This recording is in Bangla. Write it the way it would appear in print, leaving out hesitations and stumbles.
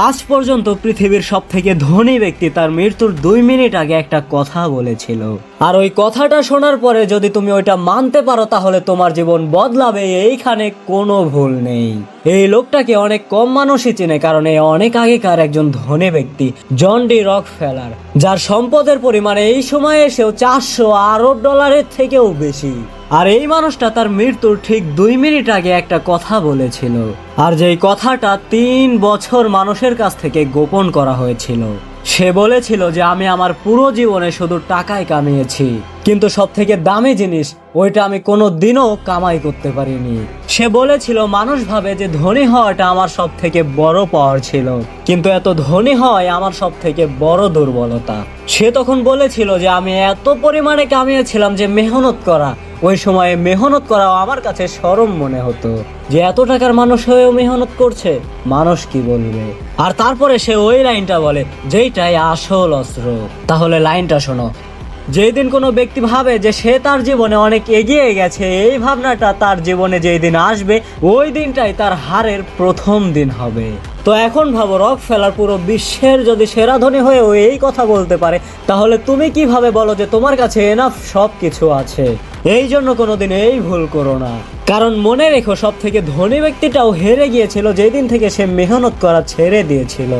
আজ পর্যন্ত পৃথিবীর সবথেকে ধনী ব্যক্তি তার মৃত্যুর 2 মিনিট আগে একটা কথা বলেছিল, আর ওই কথাটা শোনার পরে যদি তুমি ওইটা মানতে পারো তাহলে তোমার জীবন বদলাবে, এইখানে কোনো ভুল নেই। এই লোকটাকে অনেক কম মানুষই চেনে, কারণ এই অনেক আগেকার একজন ধনী ব্যক্তি, জন ডি রকফেলার, যার সম্পদের পরিমাণ এই সময়ে এসেও 400 আরব ডলারের থেকেও বেশি। আর এই মানুষটা তার মৃত্যুর ঠিক 2 মিনিট আগে একটা কথা বলেছিল, আর যেই কথাটা 3 বছর মানুষের কাছ থেকে গোপন করা হয়েছিল। সে বলেছিল যে আমি আমার পুরো জীবনে শুধু টাকাই কামিয়েছি, কিন্তু সব থেকে দামি জিনিস ওইটা আমি কোনো দিনও কামাই করতে পারিনি। সে বলেছিল মানুষ ভাবে যে ধনী হওয়াটা আমার সব থেকে বড় পাওয়ার ছিল, কিন্তু এত ধনী হওয়াই আমার সব থেকে বড় দুর্বলতা। সে তখন বলেছিল যে আমি এত পরিমাণে কামিয়েছিলাম যে মেহনত করা, ওই সময়ে মেহনত করাও আমার কাছে শরম মনে হতো, যে এত টাকার মানুষ হয়েও মেহনত করছে, মানুষ কি বলবে। আর তারপরে সে ওই লাইনটা বলে যেইটাই আসল অস্ত্র। তাহলে লাইনটা শোনো, যেই দিন কোনো ব্যক্তি ভাবে যে সে তার জীবনে অনেক এগিয়ে গেছে, এই ভাবনাটা তার জীবনে যেই দিন আসবে, ওই দিনটাই তার হারের প্রথম দিন হবে। তো এখন ভাবো, রকফেলার পুরো বিশ্বের যদি সেরা ধনী হয়েও এই কথা বলতে পারে, তাহলে তুমি কিভাবে বলো যে তোমার কাছে এনাফ সব কিছু আছে। এই জন্য কোনোদিন এই ভুল করো না, কারণ মনে রেখো সব থেকে ধনী ব্যক্তিটাও হেরে গিয়েছিল যেদিন থেকে সে মেহনত করা ছেড়ে দিয়েছিল।